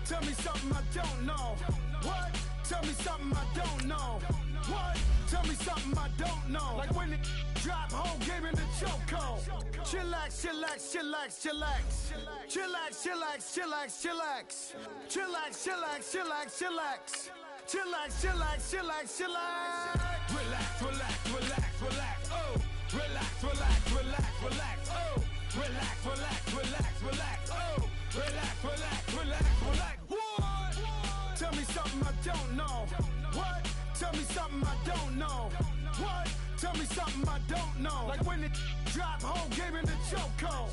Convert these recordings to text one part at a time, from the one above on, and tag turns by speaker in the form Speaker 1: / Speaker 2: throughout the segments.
Speaker 1: Tell me something I don't know. What? Tell me something I don't know. What? Tell me something I don't know. Like when it drop, whole game in the chokehold. Chillax, chillax, chillax, chillax. Chillax, chillax, chillax, chillax. Chillax, chillax, chillax, chillax. Chillax, chillax, chillax, chillax. Relax, relax, relax, relax. Oh, relax, relax, relax, relax. Oh, relax, relax, relax, relax. Oh, relax, relax, relax, relax. What? Tell me something I don't know. What? Tell me something I don't know. What? Tell me something I don't know. Like when it drop, whole game in the chokehold.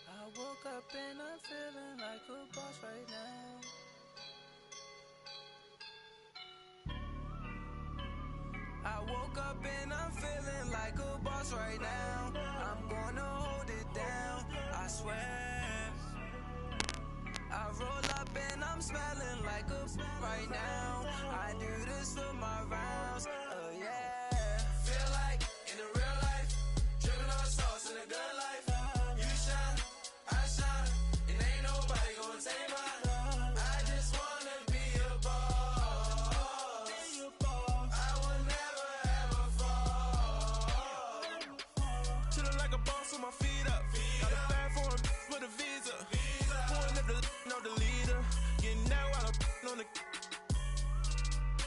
Speaker 2: I woke up and I'm feeling like a boss right now. I woke up and I'm feeling like a boss right now. I'm gonna hold it down, I swear. I roll up and I'm smelling like a right now. I do this for my rounds, oh yeah. Feel like in the real life, dripping on sauce in a good life.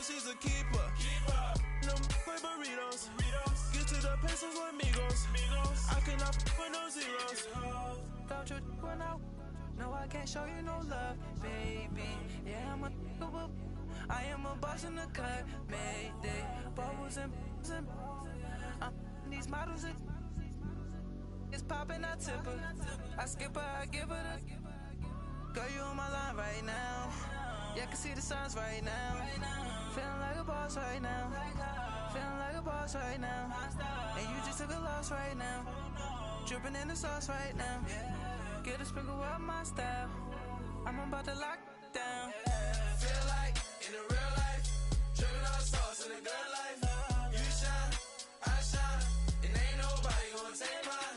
Speaker 2: She's a keeper. No burritos. Get to the pesos with amigos. I cannot with no zeros. Don't you run out? No, I can't show you no love, baby. Yeah, I am a boss in the cut. Mayday. Bubbles and these models it's popping, I tip her. I skip her, I give her the. Girl, you on my line right now. Yeah, I can see the signs right now. Feeling like a boss right now. Feeling like a boss right now. And you just took a loss right now. Dripping in the sauce right now. Get a sprinkle up my style. I'm about to lock down. Feel like in the real life, dripping on sauce in the good life. You shine, I shine, and ain't nobody gonna take mine.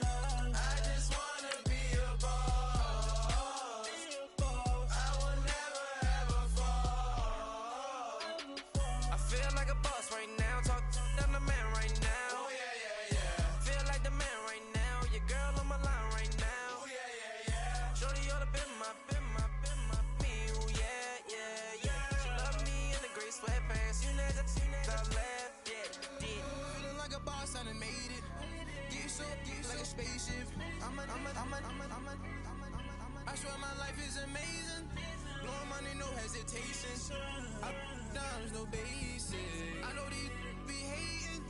Speaker 2: I just wanna be a boss. I will never ever fall. I feel like a boss right now. Talk to the man right now. Oh yeah, yeah, yeah. Feel like the man right now. Your girl on my line right now. Oh yeah, yeah, yeah. Shorty ought to been my me. Oh yeah, yeah, yeah. She love me in the gray sweatpants. You never left, yeah. Feeling like a boss, I done made it. Get so like a spaceship. I swear my life is amazing. Blowing money, no hesitation. Up, down, no basic. I know these be hating,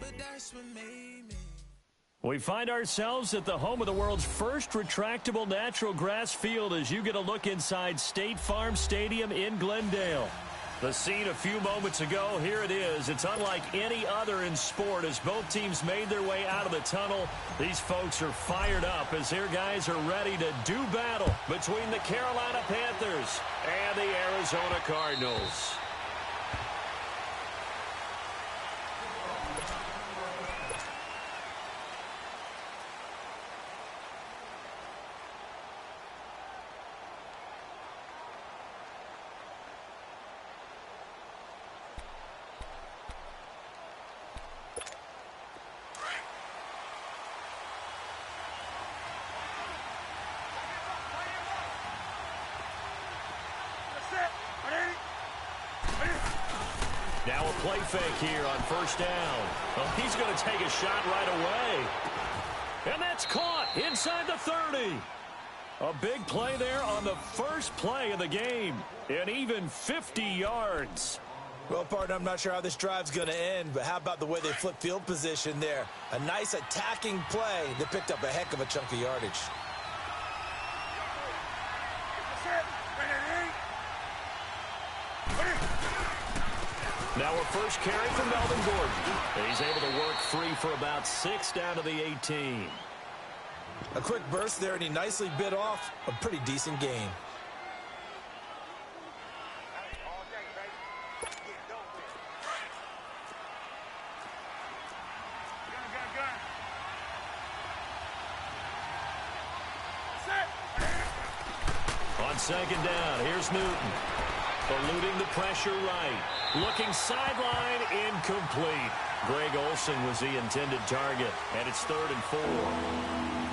Speaker 2: but that's what made me.
Speaker 3: We find ourselves at the home of the world's first retractable natural grass field as you get a look inside State Farm Stadium in Glendale. The scene a few moments ago, here it is. It's unlike any other in sport as both teams made their way out of the tunnel. These folks are fired up as their guys are ready to do battle between the Carolina Panthers and the Arizona Cardinals. Now a play fake here on first down. Well, he's going to take a shot right away. And that's caught inside the 30. A big play there on the first play of the game. And even 50 yards.
Speaker 4: Well, partner, I'm not sure how this drive's going to end, but how about the way they flip field position there? A nice attacking play that picked up a heck of a chunk of yardage.
Speaker 3: Now a first carry from Melvin Gordon. He's able to work free for about 6 down to the 18.
Speaker 4: A quick burst there, and he nicely bit off a pretty decent gain.
Speaker 3: On second down, here's Newton. Eluding the pressure right. Looking sideline, incomplete. Greg Olsen was the intended target, and it's 3rd and 4.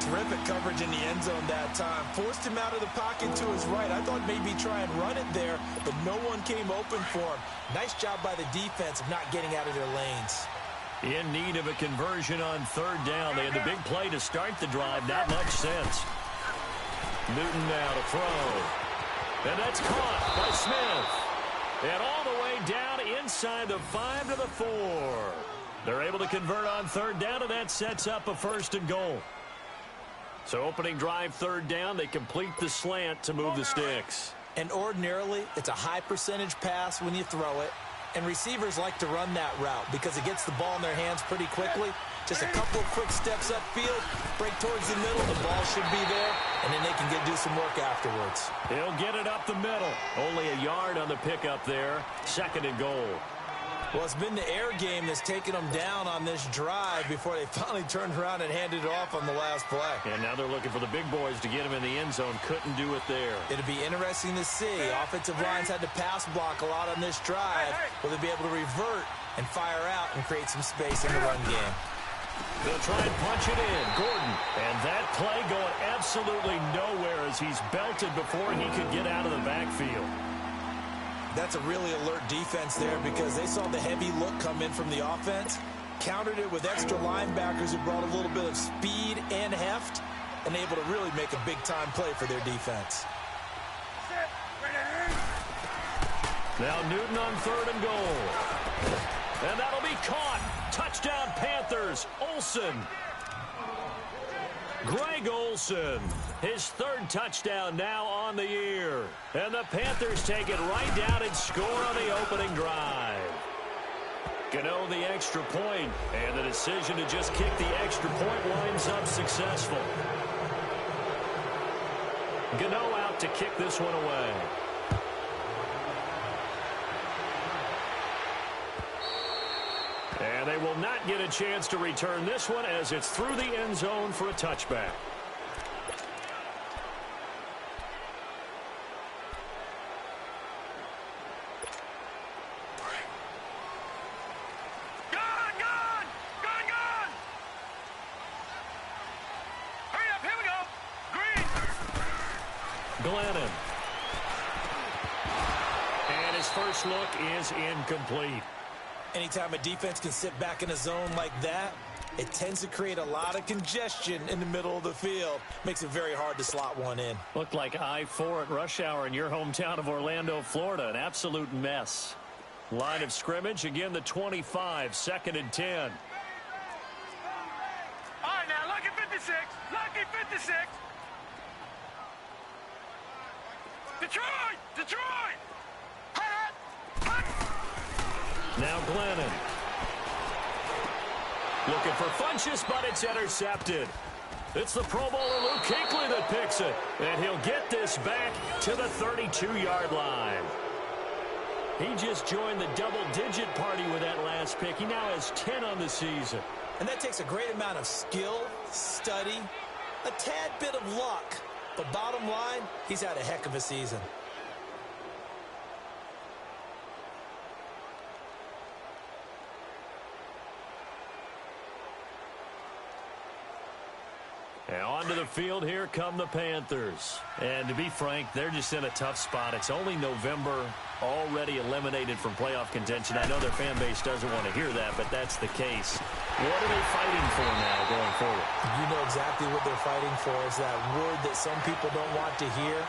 Speaker 4: Terrific coverage in the end zone that time. Forced him out of the pocket to his right. I thought maybe try and run it there, but no one came open for him. Nice job by the defense of not getting out of their lanes.
Speaker 3: In need of a conversion on 3rd down. They had the big play to start the drive. Not much sense. Newton now to throw. And that's caught by Smith. And all the way down inside the 5 to the 4. They're able to convert on 3rd down, and that sets up a 1st and goal. So opening drive 3rd down, they complete the slant to move the sticks.
Speaker 4: And ordinarily, it's a high percentage pass when you throw it. And receivers like to run that route because it gets the ball in their hands pretty quickly. Just a couple of quick steps upfield, break towards the middle, the ball should be there, and then they can do some work afterwards.
Speaker 3: He'll get it up the middle. Only a yard on the pickup there. 2nd and goal.
Speaker 4: Well, it's been the air game that's taken them down on this drive before they finally turned around and handed it off on the last play.
Speaker 3: And now they're looking for the big boys to get him in the end zone. Couldn't do it there.
Speaker 4: It'll be interesting to see. Offensive lines had to pass block a lot on this drive. Will they be able to revert and fire out and create some space in the run game?
Speaker 3: They'll try and punch it in. Gordon. And that play going absolutely nowhere as he's belted before he could get out of the backfield.
Speaker 4: That's a really alert defense there because they saw the heavy look come in from the offense, countered it with extra linebackers who brought a little bit of speed and heft, and able to really make a big-time play for their defense.
Speaker 3: Now Newton on 3rd and goal. And that'll be caught. Touchdown Panthers. Olsen. Greg Olsen, his 3rd touchdown now on the year. And the Panthers take it right down and score on the opening drive. Gano the extra point, and the decision to just kick the extra point winds up successful. Gano out to kick this one away. And they will not get a chance to return this one as it's through the end zone for a touchback.
Speaker 1: Gone! Hurry up, here we go. Green.
Speaker 3: Glennon. And his first look is incomplete.
Speaker 4: Anytime a defense can sit back in a zone like that, it tends to create a lot of congestion in the middle of the field. Makes it very hard to slot one in.
Speaker 3: Looked like I-4 at rush hour in your hometown of Orlando, Florida. An absolute mess. Line of scrimmage, again the 25, 2nd and 10.
Speaker 1: All right, now, lucky 56. Lucky 56. Detroit!
Speaker 3: Now Glennon. Looking for Funchess, but it's intercepted. It's the Pro Bowler Luke Kuechly that picks it. And he'll get this back to the 32-yard line. He just joined the double-digit party with that last pick. He now has 10 on the season.
Speaker 4: And that takes a great amount of skill, study, a tad bit of luck. But bottom line, he's had a heck of a season.
Speaker 3: And onto the field, here come the Panthers. And to be frank, they're just in a tough spot. It's only November, already eliminated from playoff contention. I know their fan base doesn't want to hear that, but that's the case. What are they fighting for now going forward?
Speaker 4: You know exactly what they're fighting for. Is that word that some people don't want to hear,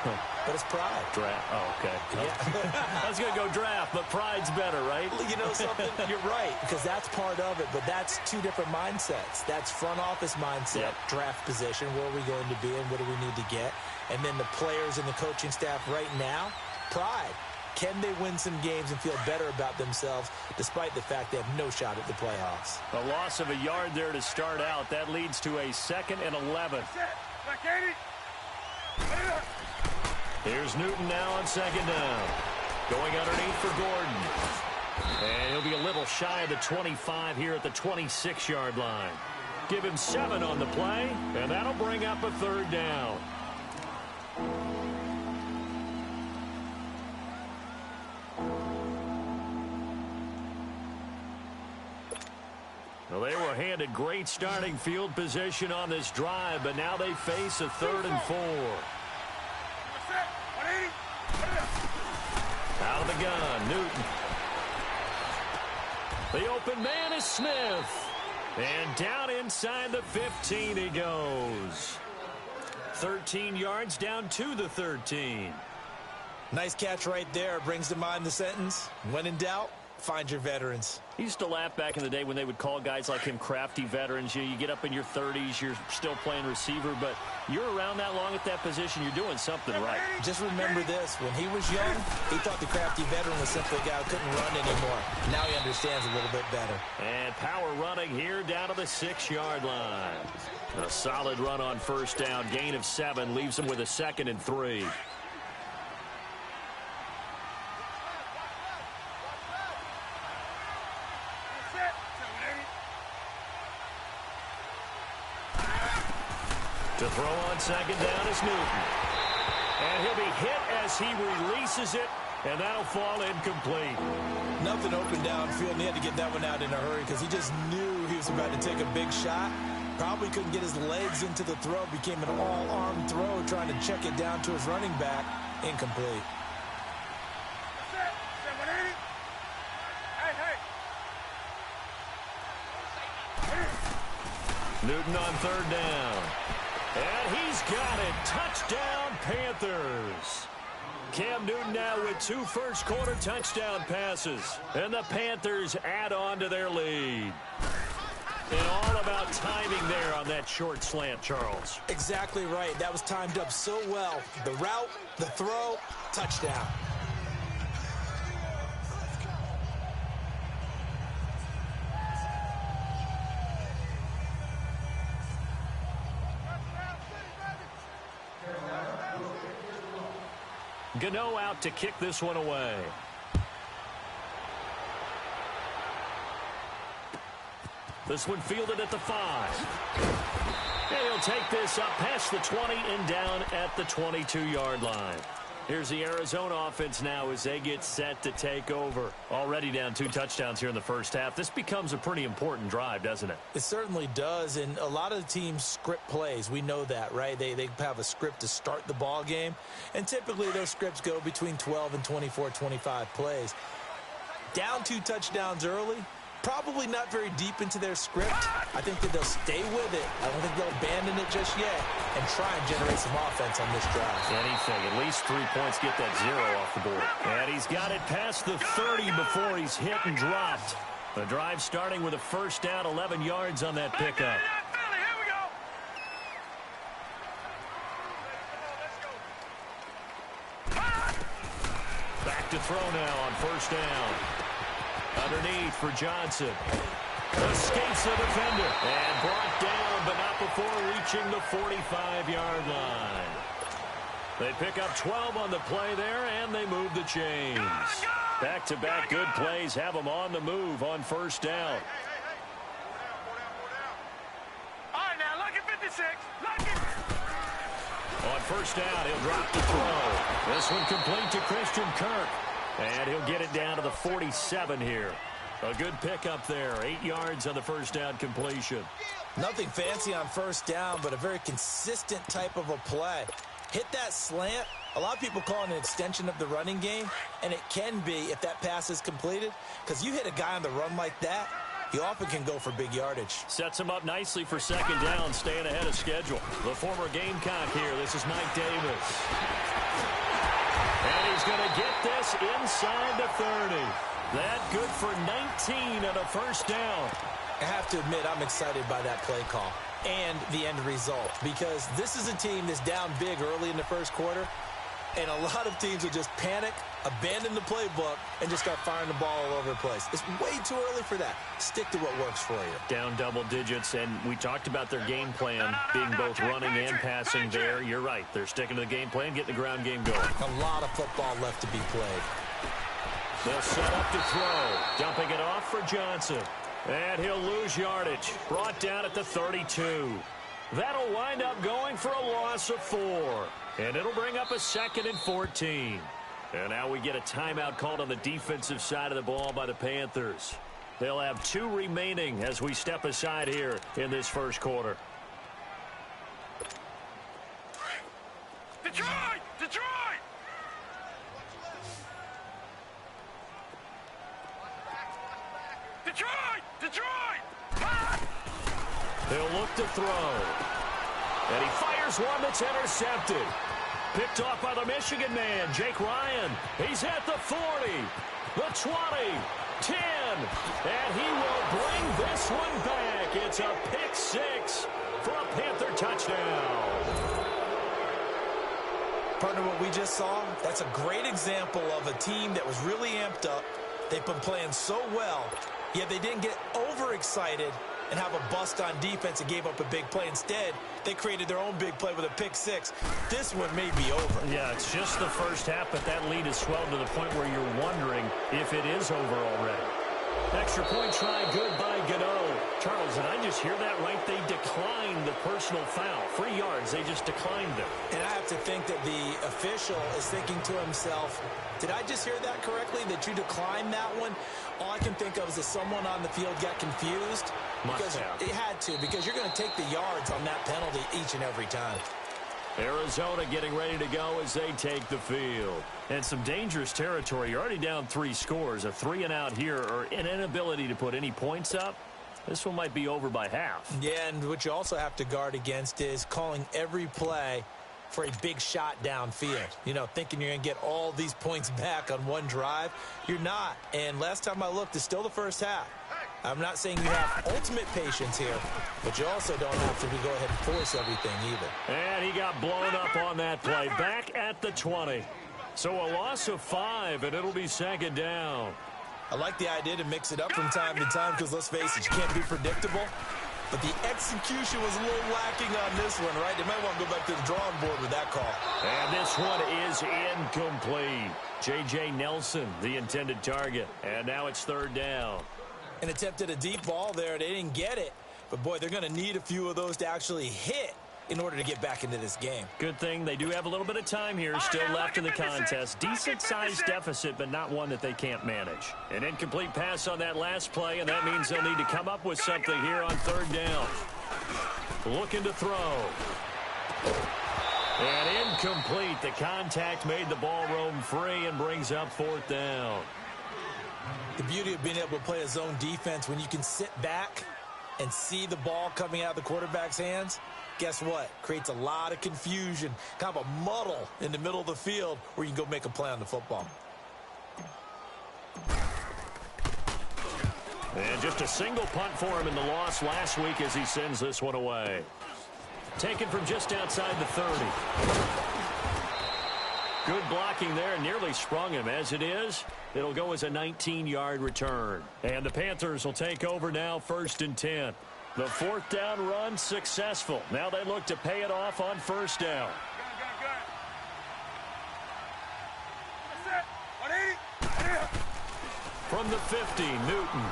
Speaker 4: but it's pride.
Speaker 3: Draft. Oh, okay.
Speaker 4: Yeah.
Speaker 3: I was going to go draft, but pride's better, right?
Speaker 4: You know something? You're right, because that's part of it, but that's two different mindsets. That's front office mindset, draft position, where are we going to be and what do we need to get? And then the players and the coaching staff right now, pride. Can they win some games and feel better about themselves despite the fact they have no shot at the playoffs?
Speaker 3: A loss of a yard there to start out. That leads to a 2nd and 11. Here's Newton now on 2nd down. Going underneath for Gordon. And he'll be a little shy of the 25 here at the 26-yard line. Give him 7 on the play, and that'll bring up a 3rd down. Well, they were handed great starting field position on this drive, but now they face a 3rd and 4. Out of the gun, Newton. The open man is Smith. And down inside the 15 he goes. 13 yards down to the 13.
Speaker 4: Nice catch right there. Brings to mind the sentence, when in doubt, find your veterans.
Speaker 3: He used to laugh back in the day when they would call guys like him crafty veterans. You get up in your 30s, you're still playing receiver, but you're around that long at that position, you're doing something right.
Speaker 4: Just remember this. When he was young, he thought the crafty veteran was simply a guy who couldn't run anymore. Now he understands a little bit better.
Speaker 3: And power running here down to the 6-yard line. A solid run on 1st down. Gain of 7 leaves him with a 2nd and 3. To throw on 2nd down is Newton. And he'll be hit as he releases it, and that'll fall incomplete.
Speaker 4: Nothing open downfield, and he had to get that one out in a hurry because he just knew he was about to take a big shot. Probably couldn't get his legs into the throw. Became an all-arm throw, trying to check it down to his running back. Incomplete.
Speaker 3: Newton on 3rd down. And he's got it. Touchdown, Panthers. Cam Newton now with 2 first-quarter touchdown passes. And the Panthers add on to their lead. And all about timing there on that short slant, Charles.
Speaker 4: Exactly right. That was timed up so well. The route, the throw, touchdown.
Speaker 3: Gano out to kick this one away. This one fielded at the 5. And he'll take this up past the 20 and down at the 22-yard line. Here's the Arizona offense now as they get set to take over. Already down 2 touchdowns here in the first half. This becomes a pretty important drive, doesn't it?
Speaker 4: It certainly does, and a lot of the teams script plays. We know that, right? They have a script to start the ball game, and typically those scripts go between 12 and 24, 25 plays. Down 2 touchdowns early, probably not very deep into their script. I think that they'll stay with it. I don't think they'll abandon it just yet and try and generate some offense on this drive.
Speaker 3: Anything. At least 3 points. Get that 0 off the board. And he's got it past the 30 before he's hit and dropped. The drive starting with a 1st down, 11 yards on that pickup. Back to throw now on 1st down. Underneath for Johnson. Escapes the defender. And brought down, but not before reaching the 45-yard line. They pick up 12 on the play there, and they move the chains. Back-to-back good plays have them on the move on 1st down.
Speaker 1: All right, now, look at 56. Look at...
Speaker 3: On 1st down, he'll drop the throw. This one complete to Christian Kirk. And he'll get it down to the 47 here. A good pickup there. 8 yards on the 1st down completion.
Speaker 4: Nothing fancy on 1st down, but a very consistent type of a play. Hit that slant. A lot of people call it an extension of the running game, and it can be if that pass is completed, because you hit a guy on the run like that, he often can go for big yardage.
Speaker 3: Sets him up nicely for 2nd down, staying ahead of schedule. The former Gamecock here. This is Mike Davis. And he's going to get this inside the 30. That good for 19 and a 1st down.
Speaker 4: I have to admit, I'm excited by that play call and the end result, because this is a team that's down big early in the 1st quarter. And a lot of teams will just panic, abandon the playbook, and just start firing the ball all over the place. It's way too early for that. Stick to what works for you.
Speaker 3: Down double digits, and we talked about their game plan being both running and passing there. You're right. They're sticking to the game plan, getting the ground game going.
Speaker 4: A lot of football left to be played.
Speaker 3: They'll set up to throw. Dumping it off for Johnson. And he'll lose yardage. Brought down at the 32. That'll wind up going for a loss of 4. And it'll bring up a 2nd and 14. And now we get a timeout called on the defensive side of the ball by the Panthers. They'll have 2 remaining as we step aside here in this first quarter.
Speaker 1: Detroit! Detroit! Detroit! Detroit!
Speaker 3: They'll look to throw. And he fires one that's intercepted. Picked off by the Michigan man, Jake Ryan. He's at the 40, the 20, 10, and he will bring this one back. It's a pick 6 for a Panther touchdown.
Speaker 4: Partner, what we just saw, that's a great example of a team that was really amped up. They've been playing so well, yet they didn't get overexcited and have a bust on defense and gave up a big play. Instead, they created their own big play with a pick 6. This one may be over.
Speaker 3: Yeah, it's just the first half, but that lead has swelled to the point where you're wondering if it is over already. Extra point try, good by Gano. Charles, and I just hear that right? They declined the personal foul. 3 yards, they just declined them.
Speaker 4: And I have to think that the official is thinking to himself, did I just hear that correctly, that you declined that one? All I can think of is that someone on the field got confused.
Speaker 3: Must have.
Speaker 4: It had to, because you're going to take the yards on that penalty each and every time.
Speaker 3: Arizona getting ready to go as they take the field. And some dangerous territory. You're already down 3 scores. A 3 and out here, or an inability to put any points up. This one might be over by half.
Speaker 4: Yeah, and what you also have to guard against is calling every play for a big shot downfield. You know, thinking you're going to get all these points back on one drive. You're not. And last time I looked, it's still the first half. I'm not saying you have ultimate patience here, but you also don't have to go ahead and force everything either.
Speaker 3: And he got blown up on that play. Back at the 20. So a loss of 5, and it'll be 2nd down.
Speaker 4: I like the idea to mix it up from time to time because, let's face it, you can't be predictable. But the execution was a little lacking on this one, right? They might want to go back to the drawing board with that call.
Speaker 3: And this one is incomplete. J.J. Nelson, the intended target. And now it's 3rd down.
Speaker 4: And attempted a deep ball there. They didn't get it. But, boy, they're going to need a few of those to actually hit in order to get back into this game.
Speaker 3: Good thing they do have a little bit of time here still left in the contest. Decent-sized deficit, but not one that they can't manage. An incomplete pass on that last play, and that means they'll need to come up with something here on 3rd down. Looking to throw. And incomplete. The contact made the ball roam free and brings up 4th down.
Speaker 4: The beauty of being able to play a zone defense when you can sit back and see the ball coming out of the quarterback's hands, guess what? Creates a lot of confusion, kind of a muddle in the middle of the field where you can go make a play on the football.
Speaker 3: And just a single punt for him in the loss last week as he sends this one away. Taken from just outside the 30. Good blocking there, nearly sprung him. As it is, it'll go as a 19-yard return. And the Panthers will take over now, 1st and 10. The 4th down run successful. Now they look to pay it off on 1st down. From the 50, Newton.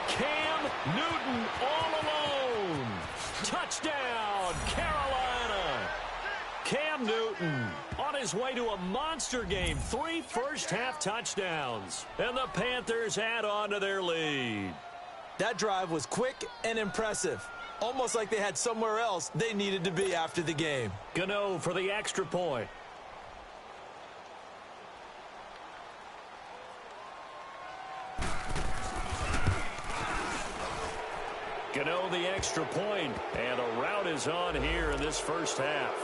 Speaker 3: Cam Newton all alone. Touchdown, Carolina. Cam Newton on his way to a monster game. 3 first-half touchdowns. And the Panthers add on to their lead.
Speaker 4: That drive was quick and impressive. Almost like they had somewhere else they needed to be after the game.
Speaker 3: Gano for the extra point. Gano the extra point, and a route is on here in this first half.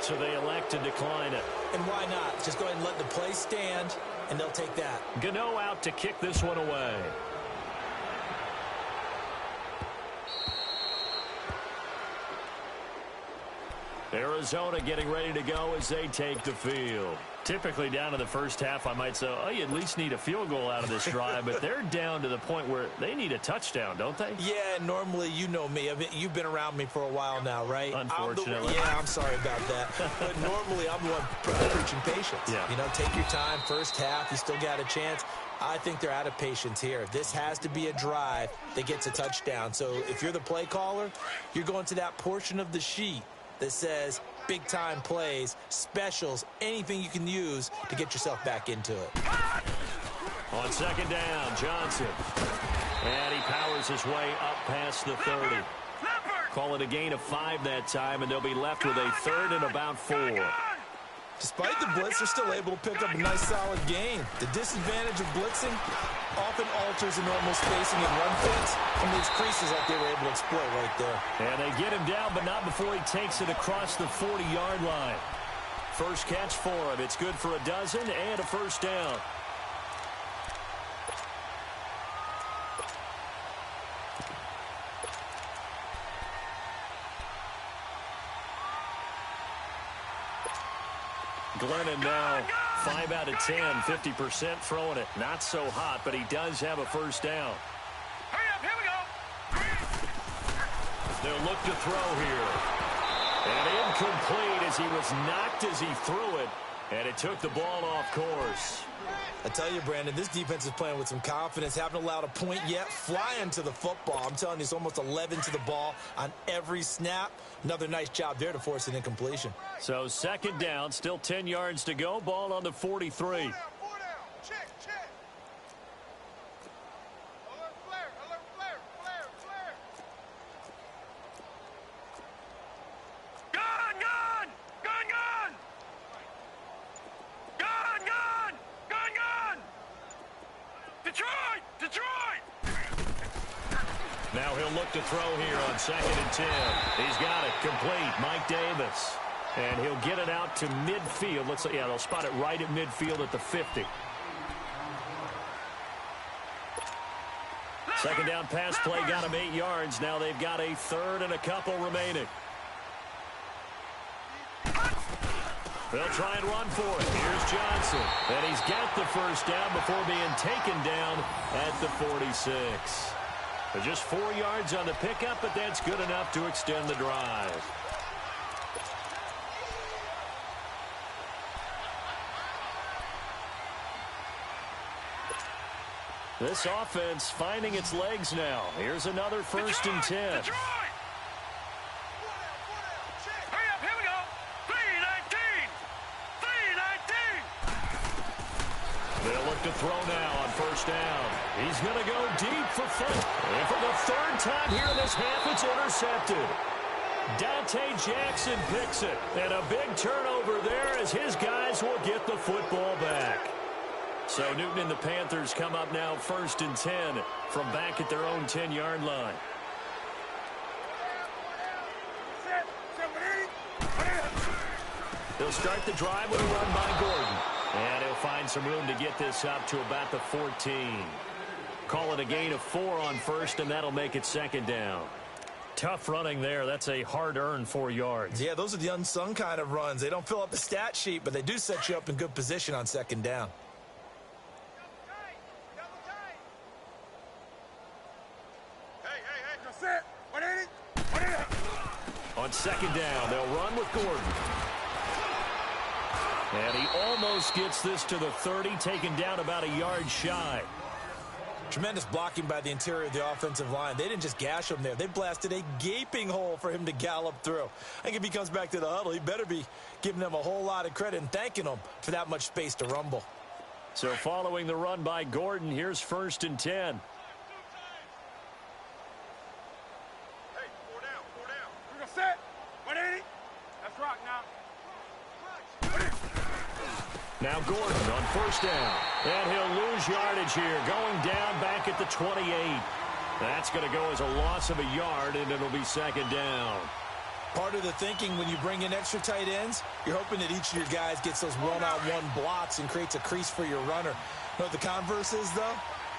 Speaker 3: So they elect to decline it.
Speaker 4: And why not? Just go ahead and let the play stand, and they'll take that.
Speaker 3: Gano out to kick this one away. Arizona getting ready to go as they take the field. Typically down to the first half, I might say, oh, you at least need a field goal out of this drive, but they're down to the point where they need a touchdown, don't they?
Speaker 4: Yeah, normally, you know me. You've been around me for a while now, right?
Speaker 3: Unfortunately.
Speaker 4: I'm sorry about that. But normally, I'm the one preaching patience.
Speaker 3: Yeah.
Speaker 4: You know, take your time. First half, you still got a chance. I think they're out of patience here. This has to be a drive that gets a touchdown. So if you're the play caller, you're going to that portion of the sheet that says big-time plays, specials, anything you can use to get yourself back into it.
Speaker 3: On second down, Johnson. And he powers his way up past the 30. Call it a gain of 5 that time, and they'll be left with a 3rd and about 4.
Speaker 4: Despite the blitz, they're still able to pick up a nice, solid gain. The disadvantage of blitzing often alters the normal spacing and run fits and leaves creases like they were able to exploit right there.
Speaker 3: And they get him down, but not before he takes it across the 40-yard line. First catch for him. It's good for a dozen and a first down. Glennon now 5 out of 10, 50% throwing it. Not so hot, but he does have a first down.
Speaker 1: Hurry up, here we go.
Speaker 3: They'll look to throw here. And incomplete as he was knocked as he threw it. And it took the ball off course.
Speaker 4: I tell you, Brandon, this defense is playing with some confidence. Haven't allowed a point yet. Flying to the football. I'm telling you, it's almost 11 to the ball on every snap. Another nice job there to force an incompletion.
Speaker 3: So second down, still 10 yards to go. Ball on the 43. Now he'll look to throw here on 2nd and 10. He's got it complete. Mike Davis. And he'll get it out to midfield. Looks like, yeah, they'll spot it right at midfield at the 50. Second down pass play got him 8 yards. Now they've got a 3rd and a couple remaining. They'll try and run for it. Here's Johnson. And he's got the first down before being taken down at the 46. But just 4 yards on the pickup, but that's good enough to extend the drive. This offense finding its legs now. Here's another 1st and 10. They'll look to throw now on 1st down. He's going to go deep for fun. And for the 3rd time here in this half, it's intercepted. Dante Jackson picks it. And a big turnover there as his guys will get the football back. So Newton and the Panthers come up now 1st and 10 from back at their own 10-yard line. They'll start the drive with a run by Gordon. And he'll find some room to get this up to about the 14. Call it a gain of 4 on 1st, and that'll make it 2nd down. Tough running there. That's a hard-earned 4 yards.
Speaker 4: Yeah, those are the unsung kind of runs. They don't fill up the stat sheet, but they do set you up in good position on 2nd down.
Speaker 3: On 2nd down, they'll run with Gordon. And he almost gets this to the 30, taken down about a yard shy.
Speaker 4: Tremendous blocking by the interior of the offensive line. They didn't just gash him there. They blasted a gaping hole for him to gallop through. I think if he comes back to the huddle, he better be giving them a whole lot of credit and thanking them for that much space to rumble.
Speaker 3: So following the run by Gordon, here's 1st and 10.
Speaker 1: Set. 180. That's rock now.
Speaker 3: Now Gordon on 1st down. And he'll lose yardage here. Going down back at the 28. That's going to go as a loss of a yard, and it'll be 2nd down.
Speaker 4: Part of the thinking when you bring in extra tight ends, you're hoping that each of your guys gets those one-on-one blocks and creates a crease for your runner. You know what the converse is, though?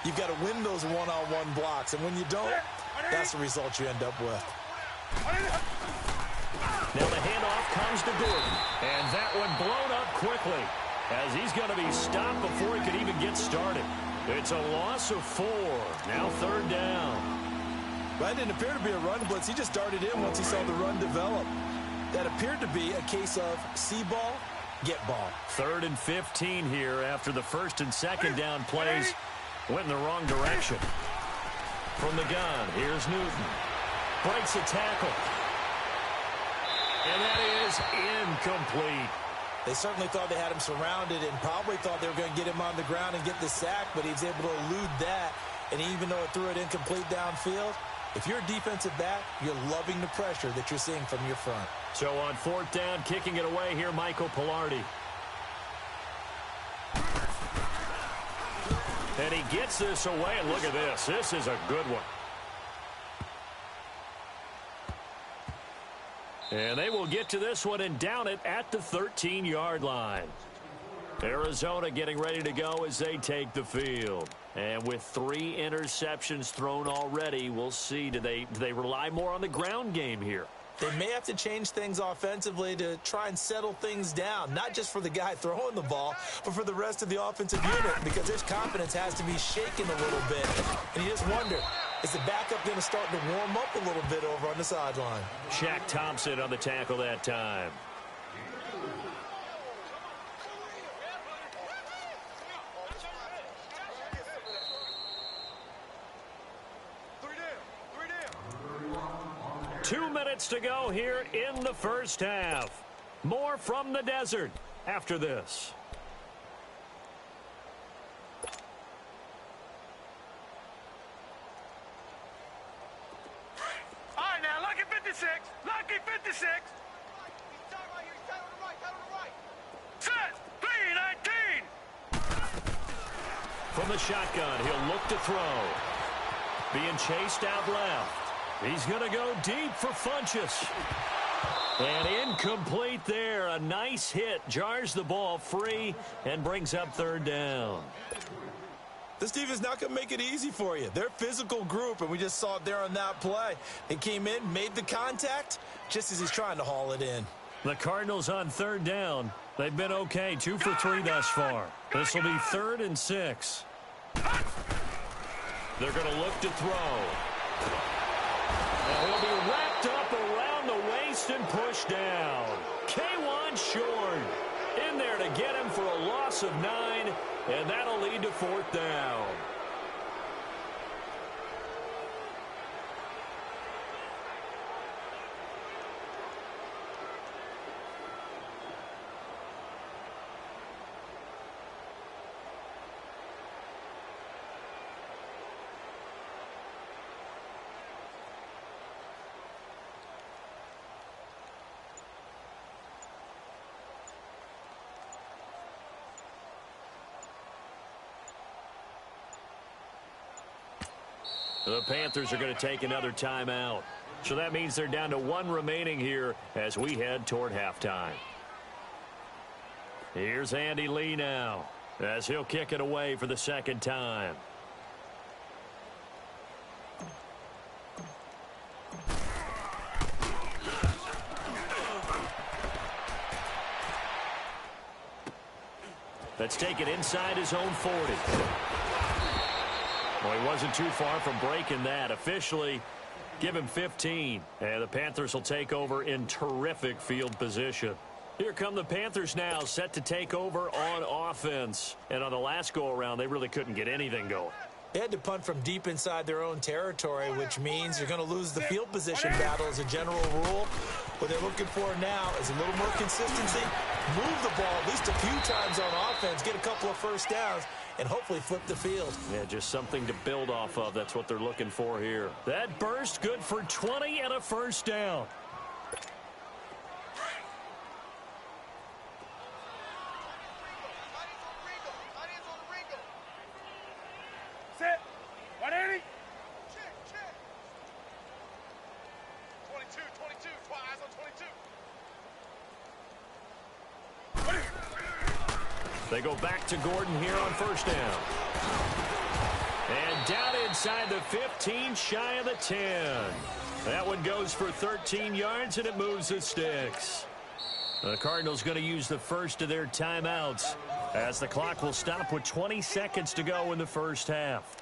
Speaker 4: You've got to win those one-on-one blocks, and when you don't, that's the result you end up with.
Speaker 3: Now the handoff comes goes to Gordon. And that one blown up quickly, as he's going to be stopped before he could even get started. It's a loss of 4. Now 3rd down.
Speaker 4: That didn't appear to be a run blitz. He just darted in once he saw the run develop. That appeared to be a case of see ball, get ball.
Speaker 3: 3rd and 15 here after the 1st and 2nd down plays went in the wrong direction. From the gun, here's Newton. Breaks a tackle. And that is incomplete.
Speaker 4: They certainly thought they had him surrounded and probably thought they were going to get him on the ground and get the sack, but he was able to elude that. And even though it threw it incomplete downfield, if you're a defensive back, you're loving the pressure that you're seeing from your front.
Speaker 3: So on 4th down, kicking it away here, Michael Pilardi. And he gets this away, and look at this. This is a good one. And they will get to this one and down it at the 13-yard line. Arizona getting ready to go as they take the field. And with 3 interceptions thrown already, we'll see. Do they rely more on the ground game here?
Speaker 4: They may have to change things offensively to try and settle things down, not just for the guy throwing the ball, but for the rest of the offensive unit, because his confidence has to be shaken a little bit. And you just wonder, is the backup going to start to warm up a little bit over on the sideline?
Speaker 3: Shaq Thompson on the tackle that time. Two minutes to go here in the first half. More from the desert after this.
Speaker 1: All right, now, lucky 56. Lucky 56. Set. 3-19.
Speaker 3: From the shotgun, he'll look to throw. Being chased out left. He's going to go deep for Funchess. And incomplete there. A nice hit. Jars the ball free and brings up 3rd down.
Speaker 4: This defense is not going to make it easy for you. They're a physical group, and we just saw it there on that play. They came in, made the contact, just as he's trying to haul it in.
Speaker 3: The Cardinals on 3rd down. They've been okay. 2 for 3 thus far. This will be 3rd and 6. They're going to look to throw. He'll be wrapped up around the waist and pushed down. K1 short. In there to get him for a loss of 9, and that'll lead to 4th down. The Panthers are going to take another timeout. So that means they're down to 1 remaining here as we head toward halftime. Here's Andy Lee now as he'll kick it away for the 2nd time. Let's take it inside his own 40. Well, he wasn't too far from breaking that. Officially, give him 15. And the Panthers will take over in terrific field position. Here come the Panthers now, set to take over on offense. And on the last go-around, they really couldn't get anything going.
Speaker 4: They had to punt from deep inside their own territory, which means you're going to lose the field position battle as a general rule. What they're looking for now is a little more consistency, move the ball at least a few times on offense, get a couple of first downs, and hopefully flip the field.
Speaker 3: Yeah, just something to build off of. That's what they're looking for here. That burst good for 20 and a first down.
Speaker 1: Set. 180. Check. 22. Eyes on 22.
Speaker 3: They go back to Gordon here on first down. And down inside the 15, shy of the 10. That one goes for 13 yards, and it moves the sticks. The Cardinals going to use the first of their timeouts as the clock will stop with 20 seconds to go in the first half.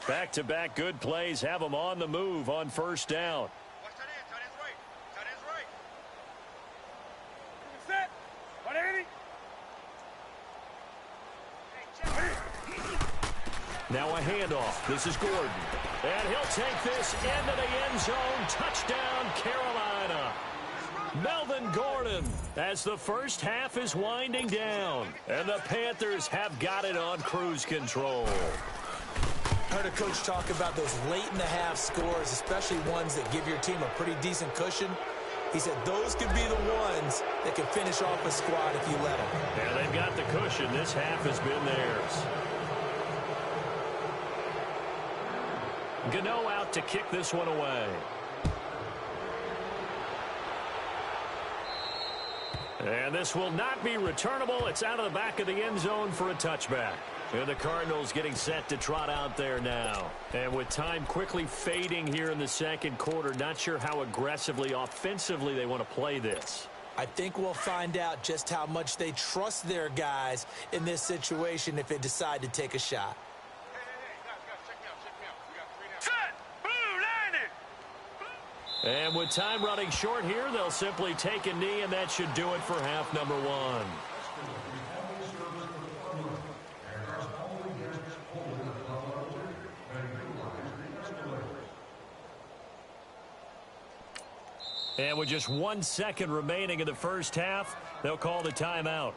Speaker 3: Back-to-back good plays have them on the move on first down. Now a handoff. This is Gordon. And he'll take this into the end zone. Touchdown, Carolina. Melvin Gordon as the first half is winding down. And the Panthers have got it on cruise control.
Speaker 4: Heard a coach talk about those late-in-the-half scores, especially ones that give your team a pretty decent cushion. He said those could be the ones that can finish off a squad if you let them.
Speaker 3: Yeah, they've got the cushion. This half has been theirs. Gano out to kick this one away. And this will not be returnable. It's out of the back of the end zone for a touchback. And the Cardinals getting set to trot out there now. And with time quickly fading here in the second quarter, not sure how aggressively, offensively they want to play this.
Speaker 4: I think we'll find out just how much they trust their guys in this situation if they decide to take a shot.
Speaker 3: And with time running short here, they'll simply take a knee, and that should do it for half number one. And with just 1 second remaining in the first half, they'll call the timeout.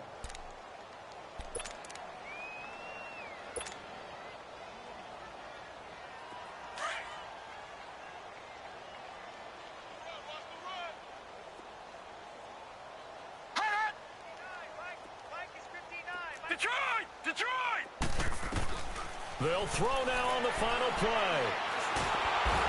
Speaker 3: They'll throw now on the final play.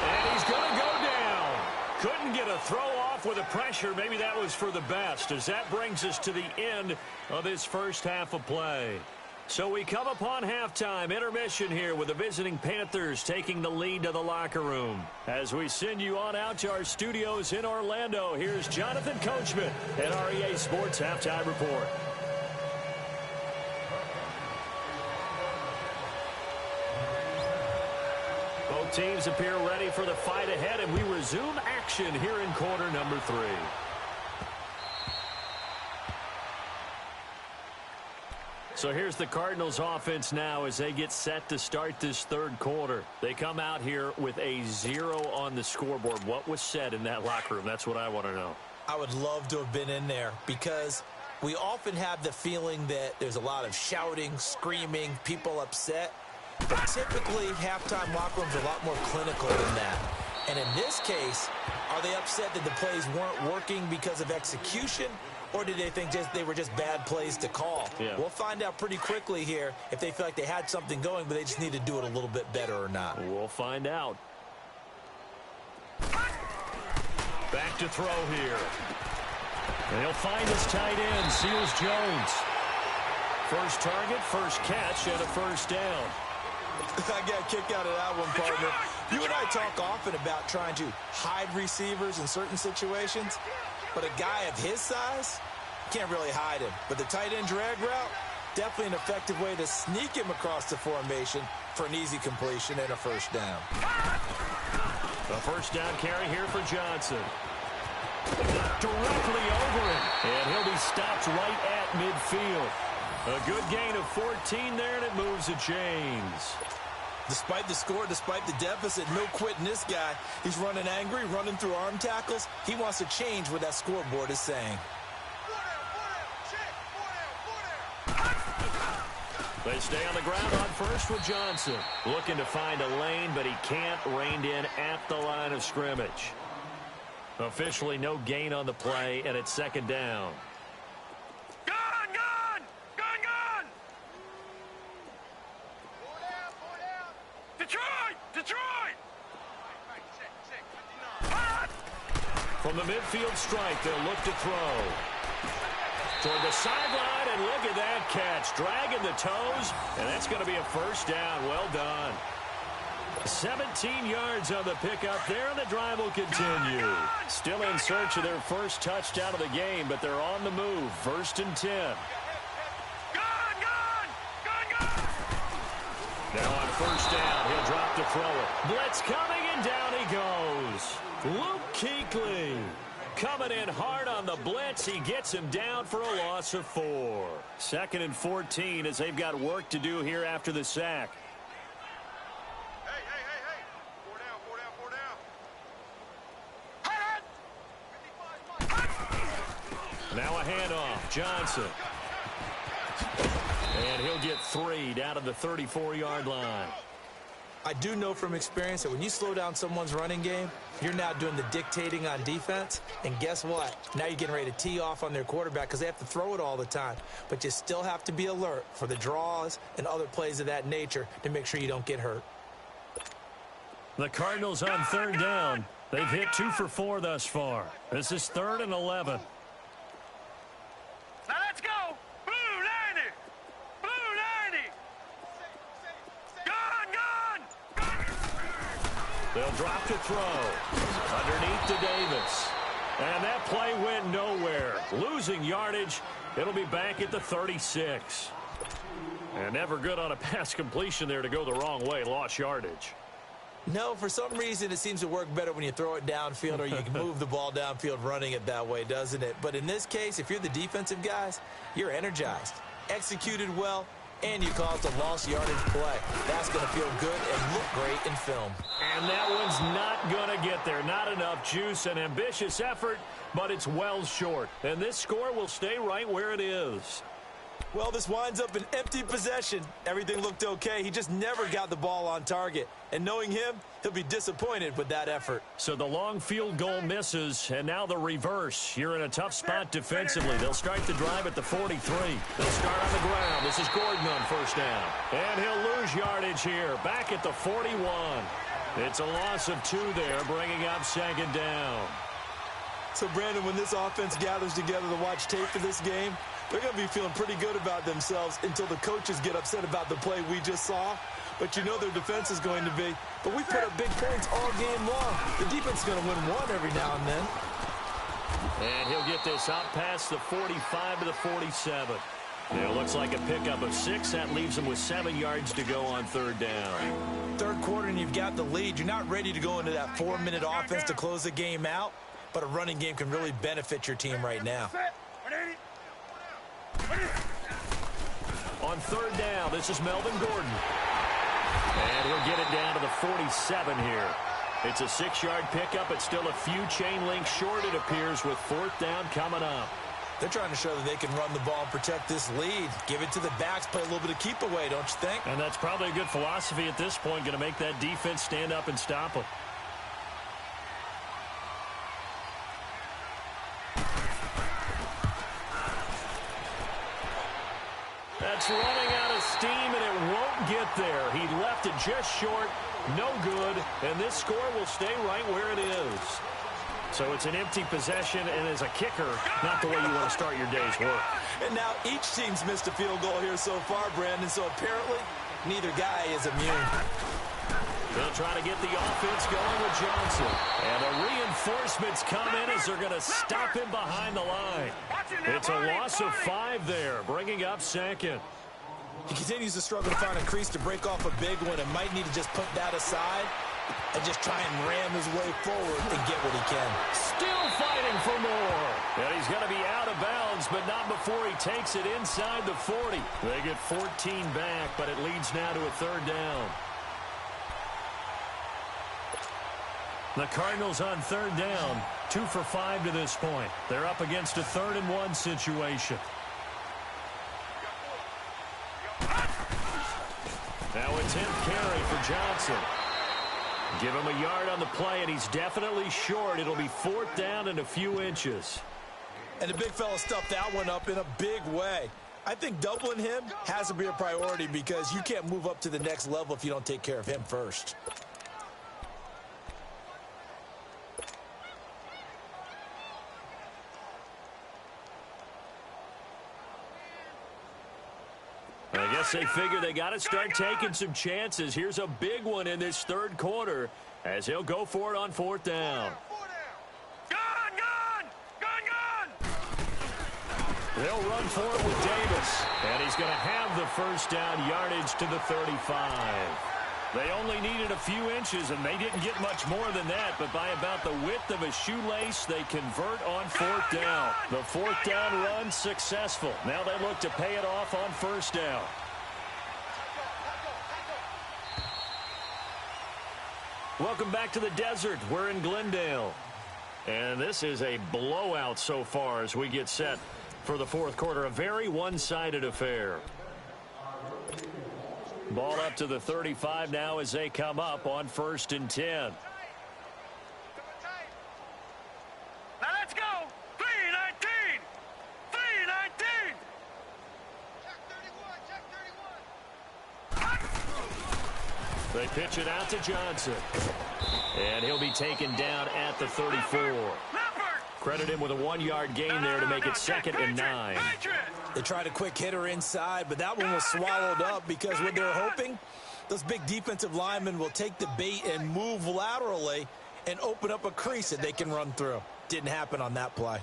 Speaker 3: And he's going to go down. Couldn't get a throw off with the pressure. Maybe that was for the best, as that brings us to the end of this first half of play. So we come upon halftime, intermission here with the visiting Panthers taking the lead to the locker room. As we send you on out to our studios in Orlando, here's Jonathan Coachman at REA Sports Halftime Report. Both teams appear ready for the fight ahead, and we resume action here in quarter number 3. So here's the Cardinals offense now as they get set to start this third quarter. They come out here with a 0 on the scoreboard. What was said in that locker room? That's what I want to know. I would love to have been in there because we often have the feeling that there's a lot of shouting, screaming, people upset. But typically, halftime locker rooms are a lot more clinical than that. And in this case, are they upset that the plays weren't working because of execution, or did they think they were just bad plays to call? Yeah. We'll find out pretty quickly here if they feel like they had something going, but they just need to do it a little bit better or not. We'll find out. Back to throw here. And he'll find his tight end, Seals Jones. First target, first catch, and a first down. I got a kick out of that one, partner. You and I talk often about trying to hide receivers in certain situations, but a guy of his size can't really hide him. But the tight end drag route, definitely an effective way to sneak him across the formation for an easy completion and a first down. A first down carry here for Johnson. Directly over him, and he'll be stopped right at midfield. A good gain of 14 there, and it moves the chains. Despite the score, despite the deficit, no quitting this guy. He's running angry, running through arm tackles. He wants to change what that scoreboard is saying. They stay on the ground on first with Johnson. Looking to find a lane, but he can't. Reined in at the line of scrimmage. Officially no gain on the play, and it's second down. From the midfield strike, they'll look to throw. Toward the sideline, and look at that catch. Dragging the toes, and that's going to be a first down. Well done. 17 yards on the pickup there, and the drive will continue. Still in search of their first touchdown of the game, but they're on the move. 1st and 10. Now on 1st down, he'll drop to throw it. Blitz coming, and down he goes. Luke Kuechly coming in hard on the blitz. He gets him down for a loss of 4. 2nd and 14 as they've got work to do here after the sack.
Speaker 5: Hey. 4 down.
Speaker 3: Now a handoff. Johnson. And he'll get 3 down to the 34-yard line.
Speaker 4: I do know from experience that when you slow down someone's running game, you're now doing the dictating on defense. And guess what? Now you're getting ready to tee off on their quarterback because they have to throw it all the time. But you still have to be alert for the draws and other plays of that nature to make sure you don't get hurt.
Speaker 3: The Cardinals on 3rd down. They've hit 2 for 4 thus far. This is 3rd and 11.
Speaker 5: Now let's go. Blue 90.
Speaker 3: They'll drop to throw. Underneath to Davis. And that play went nowhere. Losing yardage. It'll be back at the 36. And never good on a pass completion there to go the wrong way. Lost yardage.
Speaker 4: No, for some reason it seems to work better when you throw it downfield or you can move the ball downfield running it that way, doesn't it? But in this case, if you're the defensive guys, you're energized, executed well, and you caused a lost yardage play. That's going to feel good and look great in film.
Speaker 3: And that one's not going to get there. Not enough juice. An ambitious effort, but it's well short. And this score will stay right where it is.
Speaker 4: Well, this winds up an empty possession. Everything looked okay. He just never got the ball on target. And knowing him, he'll be disappointed with that effort.
Speaker 3: So the long field goal misses, and now the reverse. You're in a tough spot defensively. They'll start the drive at the 43. They'll start on the ground. This is Gordon on 1st down. And he'll lose yardage here, back at the 41. It's a loss of 2 there, bringing up 2nd down.
Speaker 4: So, Brandon, when this offense gathers together to watch tape for this game, they're going to be feeling pretty good about themselves until the coaches get upset about the play we just saw. But you know their defense is going to be. But we put up big points all game long. The defense is going to win one every now and then.
Speaker 3: And he'll get this out past the 45 to the 47. It looks like a pickup of 6. That leaves them with 7 yards to go on 3rd down.
Speaker 4: 3rd quarter and you've got the lead. You're not ready to go into that 4-minute offense to close the game out. But a running game can really benefit your team right now.
Speaker 3: On 3rd down, this is Melvin Gordon. And he'll get it down to the 47 here. It's a 6-yard pickup. It's still a few chain links short, it appears, with 4th down coming up.
Speaker 4: They're trying to show that they can run the ball and protect this lead. Give it to the backs, play a little bit of keep away, don't you think?
Speaker 3: And that's probably a good philosophy at this point, going to make that defense stand up and stop them. That's running out of steam, and it won't get there. He left it just short, no good, and this score will stay right where it is. So it's an empty possession, and as a kicker, not the way you want to start your day's work.
Speaker 4: And now each team's missed a field goal here so far, Brandon, so apparently neither guy is immune.
Speaker 3: They'll try to get the offense going with Johnson. And the reinforcements come in as they're going to stop him behind the line. It's a loss of 5 there, bringing up 2nd.
Speaker 4: He continues to struggle to find a crease to break off a big one and might need to just put that aside and just try and ram his way forward and get what he can.
Speaker 3: Still fighting for more. And he's going to be out of bounds, but not before he takes it inside the 40. They get 14 back, but it leads now to a 3rd down. The Cardinals on 3rd down, 2 for 5 to this point. They're up against a 3rd and 1 situation. Now a 10th carry for Johnson. Give him a yard on the play, and he's definitely short. It'll be 4th down and a few inches.
Speaker 4: And the big fella stuffed that one up in a big way. I think doubling him has to be a priority because you can't move up to the next level if you don't take care of him first.
Speaker 3: guess they figure they got to start taking some chances. Here's a big one in this third quarter as he'll go for it on fourth down. They'll run for it with Davis, and he's going to have the first down yardage to the 35. They only needed a few inches, and they didn't get much more than that, but by about the width of a shoelace, they convert on fourth down. The fourth down run successful. Now they look to pay it off on first down. Welcome back to the desert. We're in Glendale. And this is a blowout so far as we get set for the fourth quarter. A very one-sided affair. Ball up to the 35 now as they come up on 1st and 10.
Speaker 5: Now let's go. 3-19. 3-19. Check 31.
Speaker 3: They pitch it out to Johnson. And he'll be taken down at the 34. Credit him with a 1-yard gain there to make it 2nd and 9.
Speaker 4: They tried a quick hitter inside, but that one was swallowed up because what they're hoping, those big defensive linemen will take the bait and move laterally and open up a crease that they can run through. Didn't happen on that play.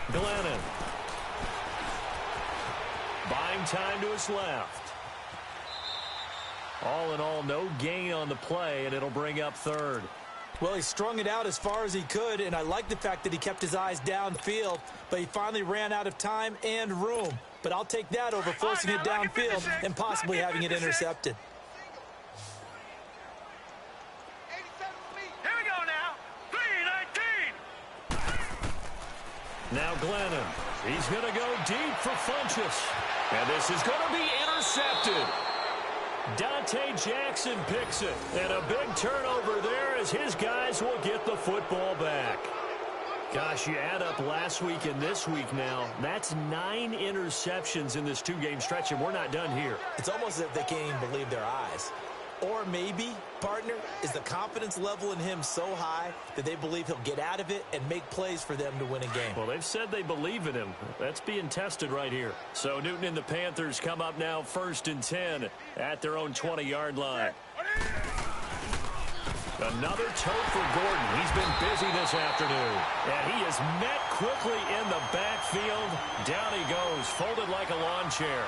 Speaker 3: Glennon. Buying time to his left. All in all, no gain on the play, and it'll bring up 3rd.
Speaker 4: Well, he strung it out as far as he could, and I like the fact that he kept his eyes downfield, but he finally ran out of time and room. But I'll take that over forcing it downfield and possibly having it intercepted.
Speaker 5: Here we go now. 3-19.
Speaker 3: Now Glennon. He's going to go deep for Funchess. And this is going to be intercepted. Dante Jackson picks it, and a big turnover there as his guys will get the football back. Gosh, you add up last week and this week now, that's 9 interceptions in this 2-game stretch, and we're not done here.
Speaker 4: It's almost as if they can't even believe their eyes. Or maybe, partner, is the confidence level in him so high that they believe he'll get out of it and make plays for them to win a game.
Speaker 3: Well, they've said they believe in him. That's being tested right here. So Newton and the Panthers come up now 1st and 10 at their own 20-yard line. Another tote for Gordon. He's been busy this afternoon. And he is met quickly in the backfield. Down he goes, folded like a lawn chair.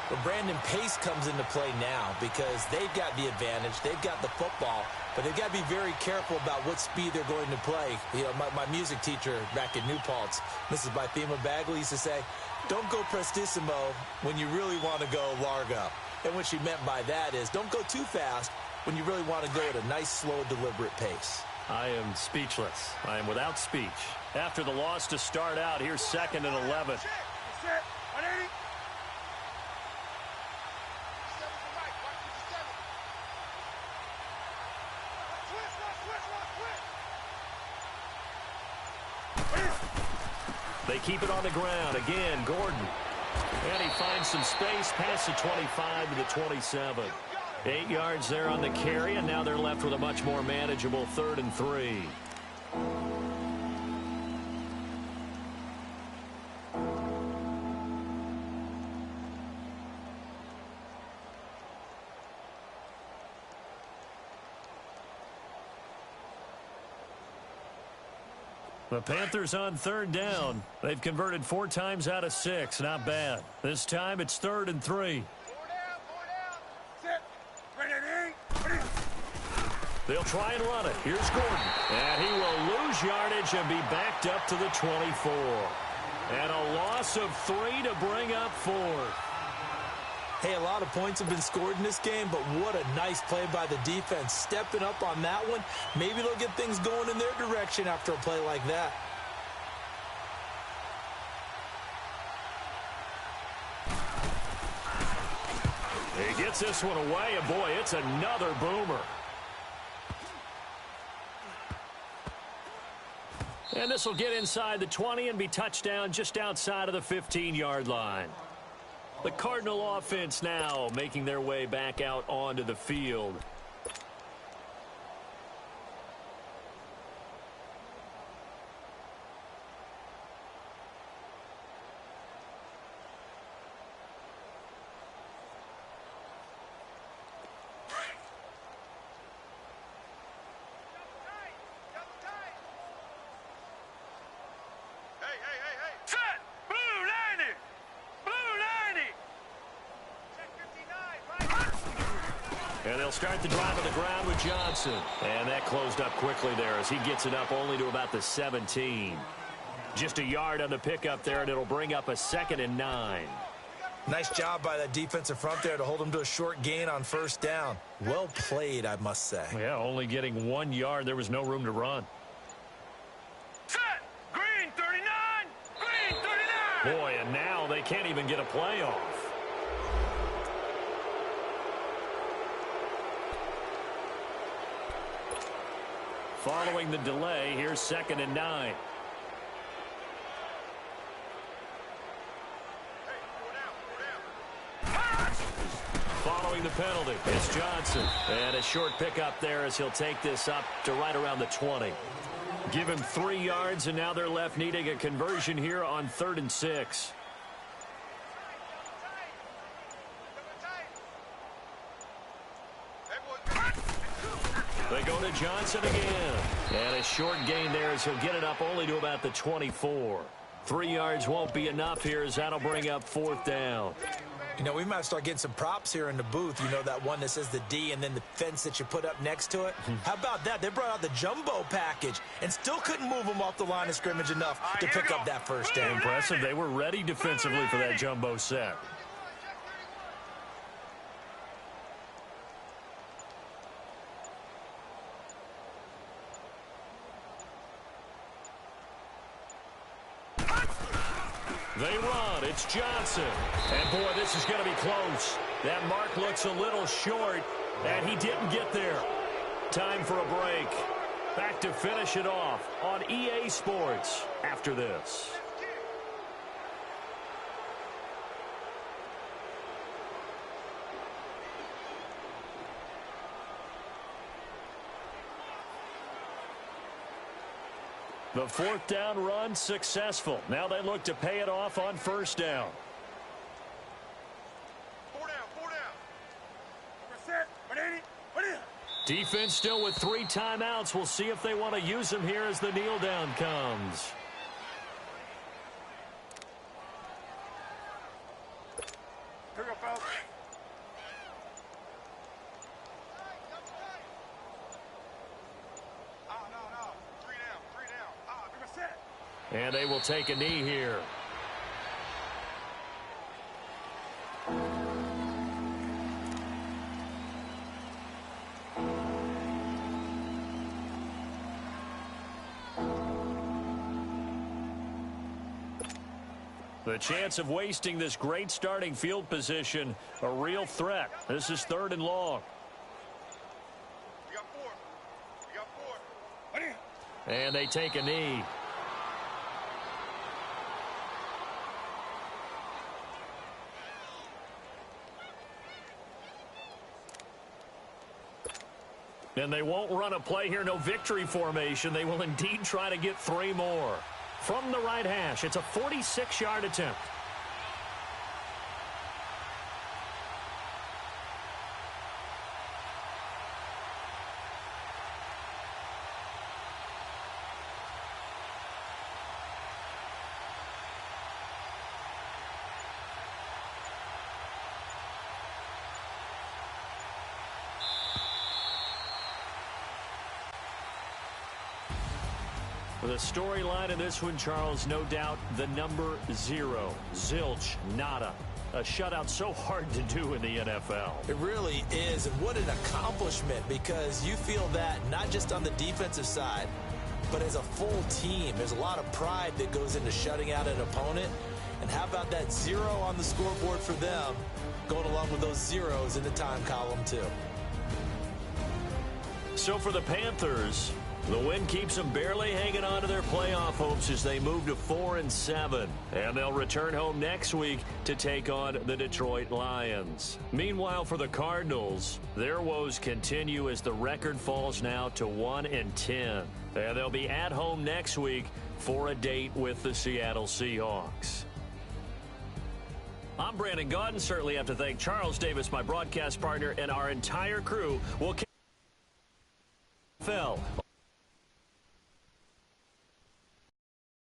Speaker 4: But Brandon, pace comes into play now because they've got the advantage. They've got the football, but they've got to be very careful about what speed they're going to play. You know, my music teacher back in New Paltz, Mrs. Bythema Bagley, used to say, don't go prestissimo when you really want to go largo. And what she meant by that is don't go too fast when you really want to go at a nice, slow, deliberate pace.
Speaker 3: I am speechless. I am without speech. After the loss to start out, here's 2nd and 11. They keep it on the ground. Again, Gordon. And he finds some space past the 25 to the 27. 8 yards there on the carry, and now they're left with a much more manageable 3rd and 3. The Panthers on 3rd down. They've converted 4 times out of 6. Not bad. This time it's 3rd and 3. They'll try and run it. Here's Gordon. And he will lose yardage and be backed up to the 24. And a loss of 3 to bring up 4.
Speaker 4: Hey, a lot of points have been scored in this game, but what a nice play by the defense. Stepping up on that one, maybe they'll get things going in their direction after a play like that.
Speaker 3: He gets this one away, and boy, it's another boomer. And this will get inside the 20 and be touchdown just outside of the 15-yard line. The Cardinal offense now making their way back out onto the field. And they'll start the drive on the ground with Johnson. And that closed up quickly there as he gets it up only to about the 17. Just a yard on the pickup there, and it'll bring up a 2nd and 9.
Speaker 4: Nice job by that defensive front there to hold him to a short gain on first down. Well played, I must say.
Speaker 3: Yeah, only getting 1 yard. There was no room to run.
Speaker 5: Set! Green 39! Green 39!
Speaker 3: Boy, and now they can't even get a play off. Following the delay, here's 2nd and 9. Following the penalty, it's Johnson. And a short pickup there as he'll take this up to right around the 20. Give him 3 yards, and now they're left needing a conversion here on 3rd and 6. They go to Johnson again. And a short gain there as he'll get it up only to about the 24. 3 yards won't be enough here as that'll bring up 4th down.
Speaker 4: You know, we might start getting some props here in the booth. You know, that one that says the D and then the fence that you put up next to it? How about that? They brought out the jumbo package and still couldn't move them off the line of scrimmage enough to pick up that first down.
Speaker 3: Impressive. They were ready defensively for that jumbo set. They run. It's Johnson. And, boy, this is going to be close. That mark looks a little short, and he didn't get there. Time for a break. Back to finish it off on EA Sports after this. The 4th down run successful. Now they look to pay it off on 1st down.
Speaker 5: 4 down, 4 down. Set, 180, 180.
Speaker 3: Defense still with 3 timeouts. We'll see if they want to use them here as the kneel down comes.
Speaker 5: Here we go, fellas.
Speaker 3: And they will take a knee here. The chance of wasting this great starting field position, a real threat. This is 3rd and long.
Speaker 5: We got 4. We got 4.
Speaker 3: And they take a knee. And they won't run a play here, no victory formation. They will indeed try to get 3 more. From the right hash, it's a 46-yard attempt. The storyline in this one, Charles, no doubt the number 0. Zilch, nada. A shutout so hard to do in the NFL.
Speaker 4: It really is, and what an accomplishment, because you feel that not just on the defensive side, but as a full team. There's a lot of pride that goes into shutting out an opponent. And how about that 0 on the scoreboard for them, going along with those zeros in the time column, too.
Speaker 3: So for the Panthers, the win keeps them barely hanging on to their playoff hopes as they move to 4-7. And they'll return home next week to take on the Detroit Lions. Meanwhile, for the Cardinals, their woes continue as the record falls now to 1-10. And they'll be at home next week for a date with the Seattle Seahawks. I'm Brandon Gaudin. Certainly have to thank Charles Davis, my broadcast partner, and our entire crew. We'll